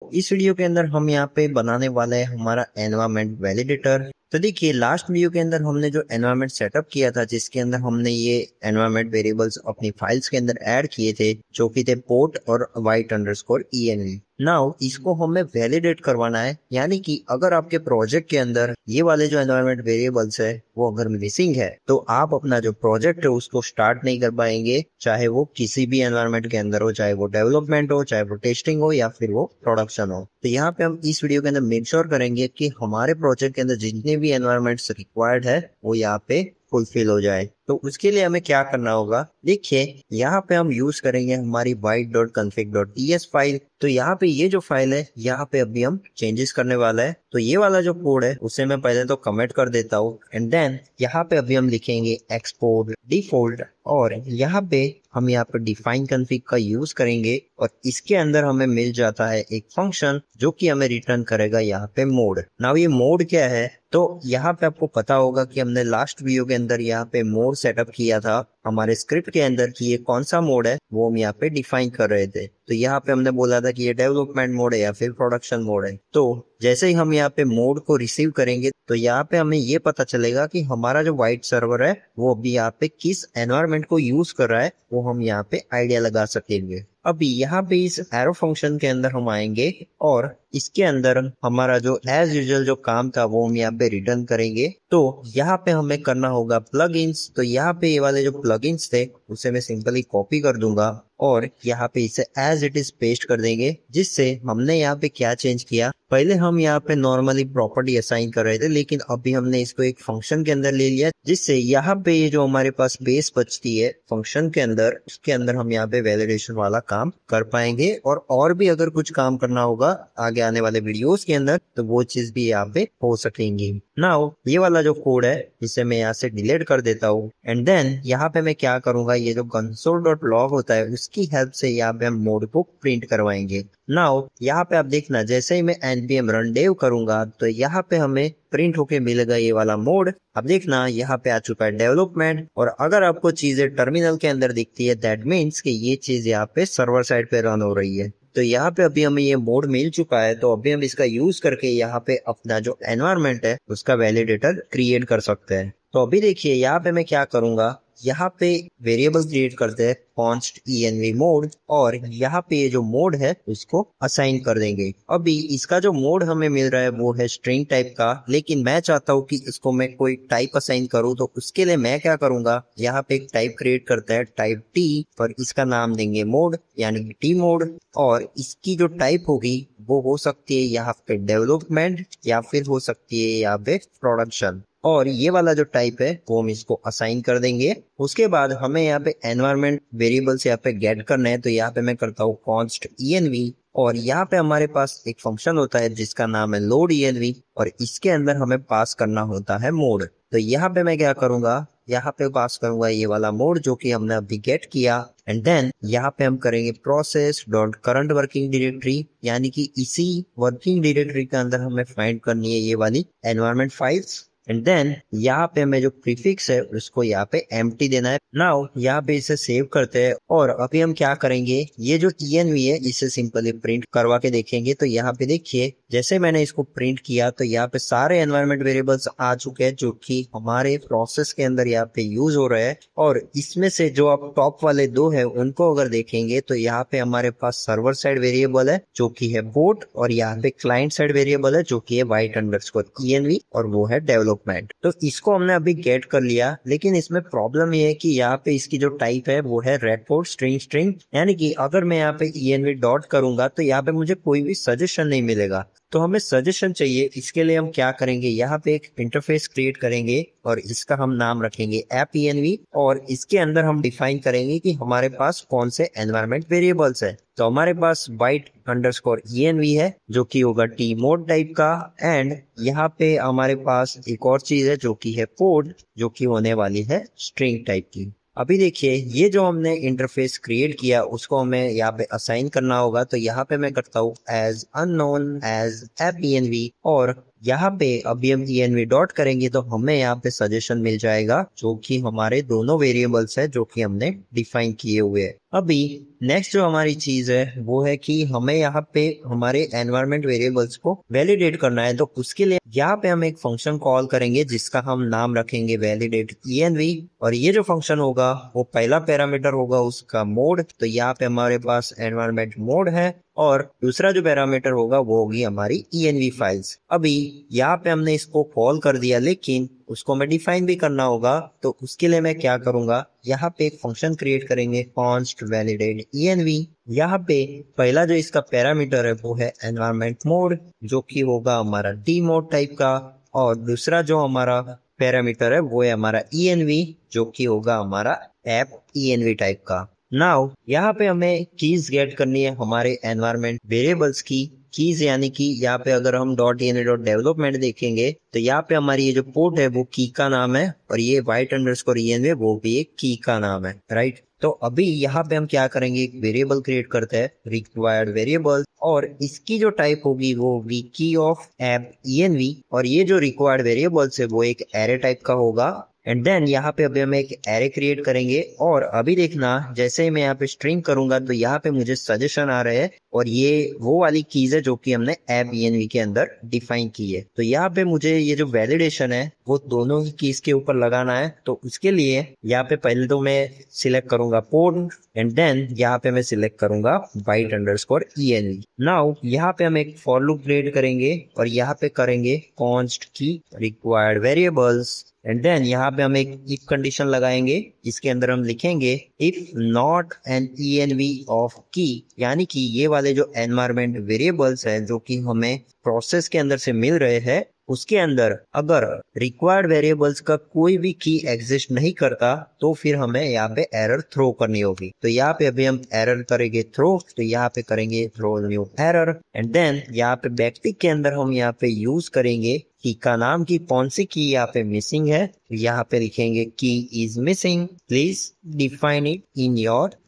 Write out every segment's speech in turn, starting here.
इस वीडियो के अंदर हम यहाँ पे बनाने वाले हैं हमारा एनवायरमेंट वैलिडेटर। तो देखिए लास्ट वीडियो के अंदर हमने जो एनवायरमेंट सेटअप किया था जिसके अंदर हमने ये एनवायरमेंट वेरिएबल्स अपनी फाइल्स के अंदर ऐड किए थे जो कि थे पोर्ट और वाइट अंडरस्कोर env। नाउ इसको हमें वैलिडेट करवाना है, यानी कि अगर आपके प्रोजेक्ट के अंदर ये वाले जो एनवायरमेंट वेरिएबल्स है वो अगर मिसिंग है तो आप अपना जो प्रोजेक्ट है उसको स्टार्ट नहीं कर पाएंगे, चाहे वो किसी भी एनवायरमेंट के अंदर हो, चाहे वो डेवलपमेंट हो, चाहे वो टेस्टिंग हो या फिर वो प्रोडक्शन हो। तो यहाँ पे हम इस वीडियो के अंदर मेक श्योर करेंगे कि हमारे प्रोजेक्ट के अंदर जितने भी एनवायरमेंट्स रिक्वायर्ड है वो यहाँ पे फुलफिल हो जाए। तो उसके लिए हमें क्या करना होगा, देखिए यहाँ पे हम यूज करेंगे हमारी white.config.ts फाइल। तो यहाँ पे ये जो फाइल है यहाँ पे अभी हम चेंजेस करने वाला है। तो ये वाला जो कोड है उसे मैं पहले तो कमेंट कर देता हूँ एंड देन यहाँ पे अभी हम लिखेंगे एक्सपोर्ट डिफॉल्ट और यहाँ पे हम यहाँ पे डिफाइन कॉन्फ़िग का यूज करेंगे और इसके अंदर हमें मिल जाता है एक फंक्शन जो कि हमें रिटर्न करेगा यहाँ पे मोड। नाउ ये मोड क्या है, तो यहाँ पे आपको पता होगा कि हमने लास्ट वीडियो के अंदर यहाँ पे मोड सेटअप किया था हमारे स्क्रिप्ट के अंदर कि ये कौन सा मोड है वो हम यहाँ पे डिफाइन कर रहे थे। तो यहाँ पे हमने बोला था कि ये डेवलपमेंट मोड है या फिर प्रोडक्शन मोड है। तो जैसे ही हम यहाँ पे मोड को रिसीव करेंगे तो यहाँ पे हमें ये पता चलेगा कि हमारा जो वाइट सर्वर है वो अभी यहाँ पे किस एनवायरनमेंट को यूज कर रहा है, वो हम यहाँ पे आइडिया लगा सकेंगे। अभी यहाँ पे इस एरो फंक्शन के अंदर हम आएंगे और इसके अंदर हमारा जो एज यूजुअल जो काम था वो हम यहाँ पे रिटर्न करेंगे। तो यहाँ पे हमें करना होगा प्लगइन्स। तो यहाँ पे ये वाले जो प्लगइन्स थे उसे मैं सिंपली कॉपी कर दूंगा और यहाँ पे इसे एज इट इज पेस्ट कर देंगे। जिससे हमने यहाँ पे क्या चेंज किया, पहले हम यहाँ पे नॉर्मली प्रॉपर्टी असाइन कर रहे थे लेकिन अभी हमने इसको एक फंक्शन के अंदर ले लिया, जिससे यहाँ पे ये जो हमारे पास बेस बचती है फंक्शन के अंदर उसके अंदर हम यहाँ पे वैलिडेशन वाला काम कर पाएंगे। और भी अगर कुछ काम करना होगा आगे आने वाले वीडियोस के अंदर तो वो चीज भी यहाँ पे हो सकेंगी। नाउ ये वाला जो कोड है इसे मैं यहाँ से डिलीट कर देता हूँ एंड देन यहाँ पे मैं क्या करूंगा, ये जो console.log होता है उसकी हेल्प से यहाँ पे हम मोड को प्रिंट करवाएंगे। नाउ यहाँ पे आप देखना जैसे ही मैं npm run dev करूंगा तो यहाँ पे हमें प्रिंट होके मिलेगा ये वाला मोड। अब देखना यहाँ पे आ चुका है डेवलपमेंट और अगर आपको चीजें टर्मिनल के अंदर दिखती है दैट मीन्स कि ये चीज यहाँ पे सर्वर साइड पे रन हो रही है। तो यहाँ पे अभी हमें ये मोड मिल चुका है तो अभी हम इसका यूज करके यहाँ पे अपना जो एनवायरनमेंट है उसका वैलिडेटर क्रिएट कर सकते हैं। तो अभी देखिए यहाँ पे मैं क्या करूंगा, यहाँ पे वेरिएबल क्रिएट करते हैं const env मोड और यहाँ पे ये जो मोड है उसको असाइन कर देंगे। अभी इसका जो मोड हमें मिल रहा है वो है स्ट्रिंग टाइप का, लेकिन मैं चाहता हूँ कि इसको मैं कोई टाइप असाइन करूँ। तो उसके लिए मैं क्या करूंगा, यहाँ पे एक टाइप क्रिएट करते हैं टाइप t और इसका नाम देंगे मोड यानी कि टी मोड। और इसकी जो टाइप होगी वो हो सकती है यहाँ पे डेवलपमेंट या फिर हो सकती है यहाँ पे प्रोडक्शन। और ये वाला जो टाइप है वो हम इसको असाइन कर देंगे। उसके बाद हमें यहाँ पे एनवायरनमेंट वेरिएबल्स यहाँ पे गेट करना है। तो यहाँ पे मैं करता हूँ const env और यहाँ पे हमारे पास एक फंक्शन होता है जिसका नाम है load env और इसके अंदर हमें पास करना होता है मोड। तो यहाँ पे मैं क्या करूंगा, यहाँ पे पास करूंगा ये वाला मोड जो कि हमने अभी गेट किया एंड देन यहाँ पे हम करेंगे process dot current working directory, यानी कि इसी वर्किंग डायरेक्टरी के अंदर हमें फाइंड करनी है ये वाली एनवायरनमेंट फाइल्स एंड देन यहाँ पे हमें जो प्रीफिक्स है उसको यहाँ पे एम्प्टी देना है। नाउ यहाँ पे इसे सेव करते हैं और अभी हम क्या करेंगे, ये जो env है इसे सिंपली प्रिंट करवा के देखेंगे। तो यहाँ पे देखिए जैसे मैंने इसको प्रिंट किया तो यहाँ पे सारे एनवायरनमेंट वेरिएबल्स आ चुके हैं जो कि हमारे प्रोसेस के अंदर यहाँ पे यूज हो रहे हैं। और इसमें से जो आप टॉप वाले दो है उनको अगर देखेंगे तो यहाँ पे हमारे पास सर्वर साइड वेरिएबल है जो कि है पोर्ट और यहाँ पे क्लाइंट साइड वेरिएबल है जो कि है वाइट अंडरस्कोर env और वो है डेवलपमेंट। तो इसको हमने अभी गेट कर लिया, लेकिन इसमें प्रॉब्लम ये है कि यहाँ पे इसकी जो टाइप है वो है रेडपोर्ट स्ट्रिंग स्ट्रिंग, यानी कि अगर मैं यहाँ पे env डॉट करूंगा तो यहाँ पे मुझे कोई भी सजेशन नहीं मिलेगा। तो हमें सजेशन चाहिए, इसके लिए हम क्या करेंगे, यहाँ पे एक इंटरफेस क्रिएट करेंगे और इसका हम नाम रखेंगे ऐप env और इसके अंदर हम डिफाइन करेंगे कि हमारे पास कौन से एनवायरनमेंट वेरिएबल्स है। तो हमारे पास वाइट अंडरस्कोर env है जो कि होगा टी मोड टाइप का एंड यहाँ पे हमारे पास एक और चीज है जो कि है पोर्ट जो कि होने वाली है स्ट्रिंग टाइप की। अभी देखिए ये जो हमने इंटरफेस क्रिएट किया उसको हमें यहाँ पे असाइन करना होगा। तो यहाँ पे मैं करता हूँ as unknown as app env और यहाँ पे अभी हम env डॉट करेंगे तो हमें यहाँ पे सजेशन मिल जाएगा जो कि हमारे दोनों वेरिएबल्स है जो कि हमने डिफाइन किए हुए हैं। अभी नेक्स्ट जो हमारी चीज है वो है कि हमें यहाँ पे हमारे एनवायरमेंट वेरिएबल्स को वैलिडेट करना है। तो उसके लिए यहाँ पे हम एक फंक्शन कॉल करेंगे जिसका हम नाम रखेंगे वैलिडेट env, और ये जो फंक्शन होगा वो पहला पैरामीटर होगा उसका मोड। तो यहाँ पे हमारे पास एनवायरमेंट मोड है और दूसरा जो पैरामीटर होगा वो होगी हमारी env फाइल्स। अभी यहाँ पे हमने इसको कॉल कर दिया लेकिन उसको हमें डिफाइन भी करना होगा। तो उसके लिए मैं क्या करूंगा, यहाँ पे एक फंक्शन क्रिएट करेंगे const validate env। यहाँ पे पहला जो इसका पैरामीटर है वो है एनवायरमेंट मोड जो कि होगा हमारा डी मोड टाइप का, और दूसरा जो हमारा पैरामीटर है वो है हमारा env जो कि होगा हमारा ऐप env टाइप का। नाउ यहाँ पे हमें कीज गेट करनी है हमारे एनवायरमेंट वेरिएबल्स की कीज, यानी कि यहाँ पे अगर हम .env.development देखेंगे तो यहाँ पे हमारी ये जो पोर्ट है वो की का नाम है और ये white_env वो भी एक की का नाम है, राइट। तो अभी यहाँ पे हम क्या करेंगे, एक वेरिएबल क्रिएट करते हैं रिक्वायर्ड वेरिएबल, और इसकी जो टाइप होगी वो होगी की ऑफ ऐप env, और ये जो रिक्वायर्ड वेरिएबल्स है वो एक एरे टाइप का होगा। एंड देन यहाँ पे अभी हम एक एरे क्रिएट करेंगे, और अभी देखना जैसे ही मैं यहाँ पे स्ट्रिंग करूंगा तो यहाँ पे मुझे सजेशन आ रहे हैं, और ये वो वाली कीज है जो कि हमने ऐप env के अंदर डिफाइन की है। तो यहाँ पे मुझे ये जो वैलिडेशन है वो दोनों ही कीज के ऊपर लगाना है। तो उसके लिए यहाँ पे पहले तो मैं सिलेक्ट करूंगा पोर्ट, एंड देन यहाँ पे मैं सिलेक्ट करूंगा white_env। नाउ यहाँ पे हम एक फॉर लूप क्रिएट करेंगे और यहाँ पे करेंगे कॉन्स्ट की रिक्वायर्ड वेरिएबल्स, एंड देन यहाँ पे हम एक इफ कंडीशन लगाएंगे जिसके अंदर हम लिखेंगे if not an env of की, यानी कि ये वाले जो एनवायरमेंट वेरिएबल्स है जो कि हमें प्रोसेस के अंदर से मिल रहे हैं उसके अंदर अगर रिक्वायर्ड वेरिएबल्स का कोई भी की एग्जिस्ट नहीं करता तो फिर हमें यहाँ पे एरर थ्रो करनी होगी। तो यहाँ पे अभी हम एरर करेंगे थ्रो, तो यहाँ पे करेंगे throw new error, and then यहाँ पे बैकटिक के अंदर हम यहाँ पे यूज करेंगे की का नाम की कौन सी की यहाँ पे मिसिंग है, यहाँ पे लिखेंगे की is missing, please define it in your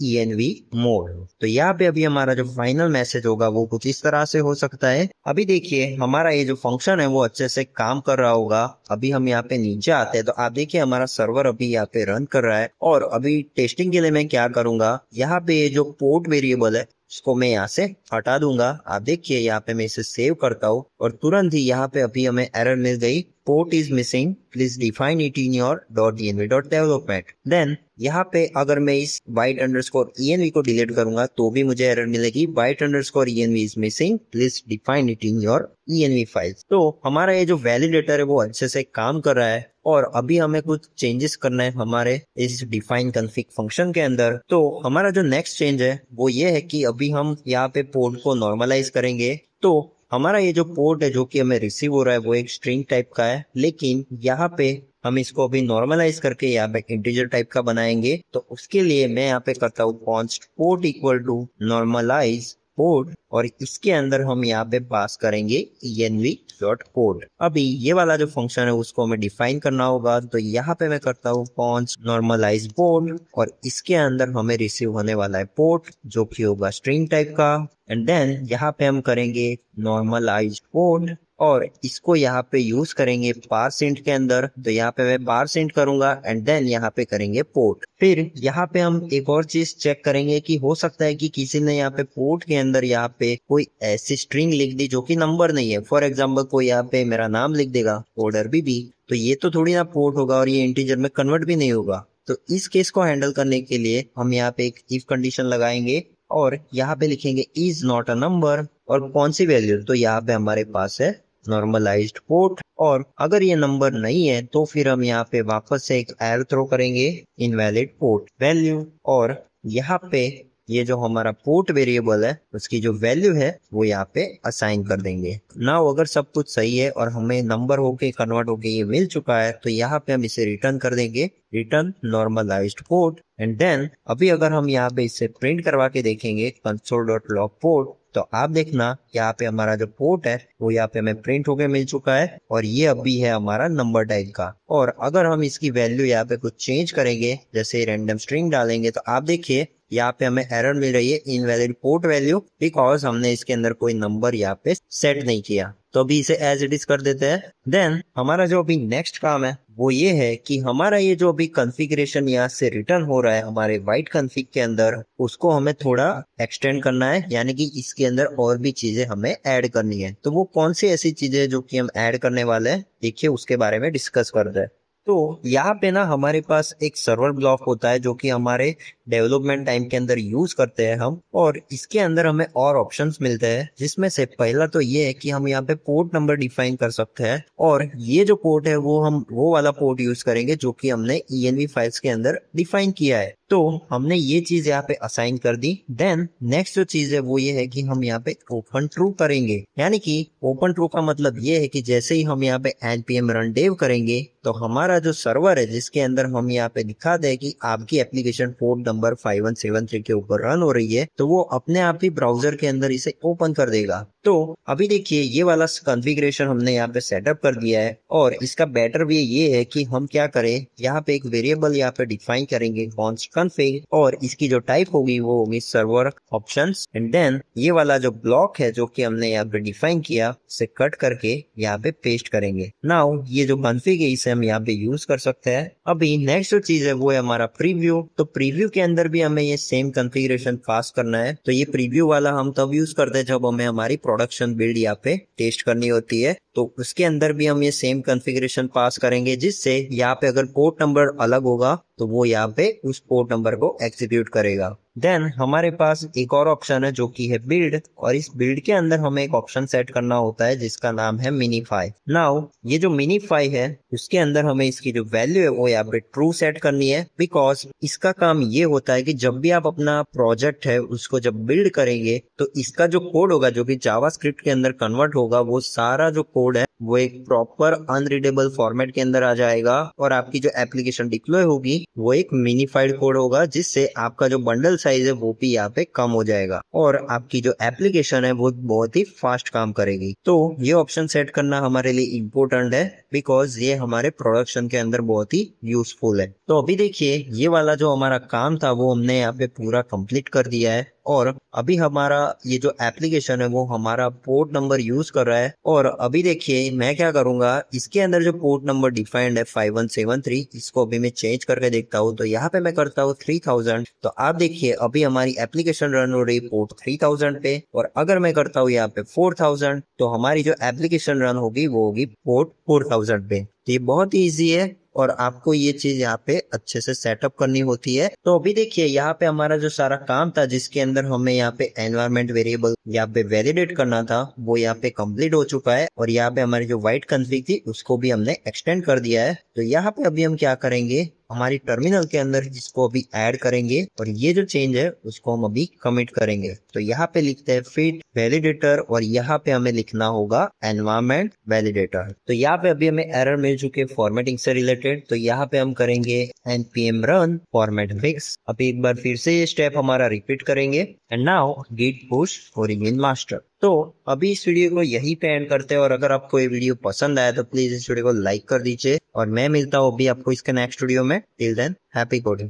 .env mode. तो यहाँ पे अभी हमारा जो फाइनल मैसेज होगा वो कुछ इस तरह से हो सकता है। अभी देखिए हमारा ये जो फंक्शन है वो अच्छे से काम कर रहा होगा। अभी हम यहाँ पे नीचे आते हैं तो आप देखिए हमारा सर्वर अभी यहाँ पे रन कर रहा है, और अभी टेस्टिंग के लिए मैं क्या करूंगा, यहाँ पे ये जो पोर्ट वेरिएबल है इसको मैं यहाँ से हटा दूंगा। आप देखिए यहाँ पे मैं इसे सेव करता हूँ और तुरंत ही यहाँ पे अभी हमें एरर मिल गई, port is missing, please define it in your .env.development। Then यहाँ पे अगर मैं इस white_env को डिलीट करूंगा तो भी मुझे एरर मिलेगी white_env is missing, please define it in your env files. तो हमारा ये जो वैलिडेटर है वो अच्छे से काम कर रहा है, और अभी हमें कुछ चेंजेस करना है हमारे इस डिफाइन कॉन्फ़िग फंक्शन के अंदर। तो हमारा जो नेक्स्ट चेंज है वो ये है कि अभी हम यहाँ पे पोर्ट को नॉर्मलाइज करेंगे। तो हमारा ये जो पोर्ट है जो कि हमें रिसीव हो रहा है वो एक स्ट्रिंग टाइप का है, लेकिन यहाँ पे हम इसको अभी नॉर्मलाइज करके यहाँ पे इंटीजर टाइप का बनाएंगे। तो उसके लिए मैं यहाँ पे करता हूँ const port equal to normalise port, और इसके अंदर हम यहाँ पे पास करेंगे env.port। अभी ये वाला जो फंक्शन है उसको हमें डिफाइन करना होगा। तो यहाँ पे मैं करता हूँ कॉन्स्ट नॉर्मलाइज पोर्ट, और इसके अंदर हमें रिसीव होने वाला है पोर्ट जो कि होगा स्ट्रिंग टाइप का, एंड देन यहाँ पे हम करेंगे नॉर्मलाइज पोर्ट और इसको यहाँ पे यूज करेंगे पारसेंट के अंदर। तो यहाँ पे मैं पारसेंट करूंगा एंड देन यहाँ पे करेंगे पोर्ट। फिर यहाँ पे हम एक और चीज चेक करेंगे कि हो सकता है कि किसी ने यहाँ पे पोर्ट के अंदर यहाँ पे कोई ऐसी स्ट्रिंग लिख दी जो कि नंबर नहीं है। फॉर एग्जाम्पल कोई यहाँ पे मेरा नाम लिख देगा ऑर्डर बीबी, तो ये तो थोड़ी ना पोर्ट होगा और ये इंटीजर में कन्वर्ट भी नहीं होगा। तो इस केस को हैंडल करने के लिए हम यहाँ पे एक इफ कंडीशन लगाएंगे और यहाँ पे लिखेंगे इज नॉट अ नंबर, और कौन सी वैल्यू, तो यहाँ पे हमारे पास है नॉर्मलाइज्ड पोर्ट। और अगर ये नंबर नहीं है तो फिर हम यहाँ पे वापस से एक एरर थ्रो करेंगे इनवैलिड पोर्ट वैल्यू, और यहाँ पे ये जो हमारा पोर्ट वेरिएबल है उसकी जो वैल्यू है वो यहाँ पे असाइन कर देंगे। नाउ अगर सब कुछ सही है और हमें नंबर होके कन्वर्ट होके ये मिल चुका है तो यहाँ पे हम इसे रिटर्न कर देंगे, return normalised port. And then अभी अगर हम यहाँ पे इसे प्रिंट करवा के देखेंगे console.log पोर्ट, तो आप देखना यहाँ पे हमारा जो पोर्ट है वो यहाँ पे हमें प्रिंट होके मिल चुका है और ये अभी है हमारा नंबर टाइप का। और अगर हम इसकी वैल्यू यहाँ पे कुछ चेंज करेंगे जैसे रैंडम स्ट्रिंग डालेंगे तो आप देखिए यहाँ पे हमें एरर मिल रही है इनवैलिड पोर्ट वैल्यू, बिकॉज हमने इसके अंदर कोई नंबर यहाँ पे सेट नहीं किया। तो अभी इसे एज इट इज कर देते हैं। देन हमारा जो अभी नेक्स्ट काम है वो ये है कि हमारा ये जो अभी कॉन्फ़िगरेशन यहाँ से रिटर्न हो रहा है हमारे वाइट कॉन्फ़िग के अंदर, उसको हमें थोड़ा एक्सटेंड करना है, यानी कि इसके अंदर और भी चीजें हमें ऐड करनी है। तो वो कौन सी ऐसी चीजें जो कि हम ऐड करने वाले हैं, देखिए उसके बारे में डिस्कस करते हैं। तो यहाँ पे ना हमारे पास एक सर्वर ब्लॉक होता है जो कि हमारे डेवलपमेंट टाइम के अंदर यूज करते हैं हम, और इसके अंदर हमें और ऑप्शंस मिलते हैं, जिसमें से पहला तो ये है कि हम यहाँ पे पोर्ट नंबर डिफाइन कर सकते हैं, और ये जो पोर्ट है वो हम वो वाला पोर्ट यूज करेंगे जो कि हमने ENV फाइल्स के अंदर डिफाइन किया है। तो हमने ये चीज यहाँ पे असाइन कर दी। देन नेक्स्ट जो चीज है वो ये है कि हम यहाँ पे ओपन ट्रू करेंगे, यानी कि ओपन ट्रू का मतलब ये है कि जैसे ही हम यहाँ पे npm run dev करेंगे तो हमारा जो सर्वर है जिसके अंदर हम यहाँ पे दिखा दे कि आपकी एप्लीकेशन पोर्ट नंबर 5173 के ऊपर रन हो रही है, तो वो अपने आप ही ब्राउजर के अंदर इसे ओपन कर देगा। तो अभी देखिए ये वाला कॉन्फ़िगरेशन हमने यहाँ पे सेटअप कर दिया है, और इसका बेटर वे ये है कि हम क्या करें, यहाँ पे एक वेरिएबल यहाँ पे डिफाइन करेंगे const config, और इसकी जो टाइप होगी वो होगी सर्वर ऑप्शंस, एंड देन ये वाला जो ब्लॉक है जो कि हमने यहाँ पे डिफाइन किया उसे कट करके यहाँ पे पेस्ट करेंगे। नाउ ये जो कॉन्फ़िग है इसे हम यहाँ पे यूज कर सकते हैं। अभी नेक्स्ट जो चीज है वो है हमारा प्रीव्यू। तो प्रीव्यू के अंदर भी हमें ये सेम कॉन्फ़िगरेशन पास करना है। तो ये प्रीव्यू वाला हम तब यूज करते हैं जब हमें हमारी प्रोडक्शन बिल्ड यहाँ पे टेस्ट करनी होती है, तो उसके अंदर भी हम ये सेम कॉन्फ़िगरेशन पास करेंगे, जिससे यहाँ पे अगर पोर्ट नंबर अलग होगा तो वो यहाँ पे उस पोर्ट नंबर को एग्जीक्यूट करेगा। देन हमारे पास एक और ऑप्शन है जो कि है बिल्ड, और इस बिल्ड के अंदर हमें एक ऑप्शन सेट करना होता है जिसका नाम है मिनीफाई। नाउ ये जो मिनीफाई है उसके अंदर हमें इसकी जो वैल्यू है वो यहाँ पे ट्रू सेट करनी है, बिकॉज इसका काम ये होता है कि जब भी आप अपना प्रोजेक्ट है उसको जब बिल्ड करेंगे तो इसका जो कोड होगा जो कि जावास्क्रिप्ट के अंदर कन्वर्ट होगा, वो सारा जो कोड है वो एक प्रॉपर अनरीडेबल फॉर्मेट के अंदर आ जाएगा, और आपकी जो एप्लीकेशन डिप्लॉय होगी वो एक मिनीफाइड कोड होगा, जिससे आपका जो बंडल साइज है वो भी यहाँ पे कम हो जाएगा, और आपकी जो एप्लीकेशन है वो बहुत ही फास्ट काम करेगी। तो ये ऑप्शन सेट करना हमारे लिए इम्पोर्टेंट है, बिकॉज ये हमारे प्रोडक्शन के अंदर बहुत ही यूजफुल है। तो अभी देखिए ये वाला जो हमारा काम था वो हमने यहाँ पे पूरा कंप्लीट कर दिया है, और अभी हमारा ये जो एप्लीकेशन है वो हमारा पोर्ट नंबर यूज कर रहा है। और अभी देखिए मैं क्या करूंगा, इसके अंदर जो पोर्ट नंबर डिफाइंड है 5173, इसको अभी मैं चेंज करके देखता हूँ। तो यहाँ पे मैं करता हूँ 3000। तो आप देखिए अभी हमारी एप्लीकेशन रन हो रही पोर्ट 3000 पे, और अगर मैं करता हूँ यहाँ पे 4000 तो हमारी जो एप्लीकेशन रन होगी वो होगी पोर्ट 4000 पे। तो ये बहुत ही ईजी है, और आपको ये चीज यहाँ पे अच्छे से सेटअप करनी होती है। तो अभी देखिए यहाँ पे हमारा जो सारा काम था जिसके अंदर हमें यहाँ पे एनवायरमेंट वेरिएबल यहाँ पे वैलिडेट करना था वो यहाँ पे कंप्लीट हो चुका है, और यहाँ पे हमारी जो वाइट कॉन्फ़िग थी उसको भी हमने एक्सटेंड कर दिया है। तो यहाँ पे अभी हम क्या करेंगे, हमारी टर्मिनल के अंदर इसको अभी ऐड करेंगे, और ये जो चेंज है उसको हम अभी कमिट करेंगे। तो यहाँ पे लिखते हैं फिट वैलिडेटर, और यहाँ पे हमें लिखना होगा एनवायरमेंट वैलिडेटर। तो यहाँ पे अभी हमें एरर मिल चुके फॉर्मेटिंग से रिलेटेड, तो यहाँ पे हम करेंगे npm run format fix। अभी एक बार फिर से ये स्टेप हमारा रिपीट करेंगे, and now git push origin master। तो अभी इस वीडियो को यहीं पे एंड करते हैं, और अगर आपको ये वीडियो पसंद आया तो प्लीज इस वीडियो को लाइक कर दीजिए, और मैं मिलता हूँ अभी आपको इसके नेक्स्ट वीडियो में। Till than happy coding.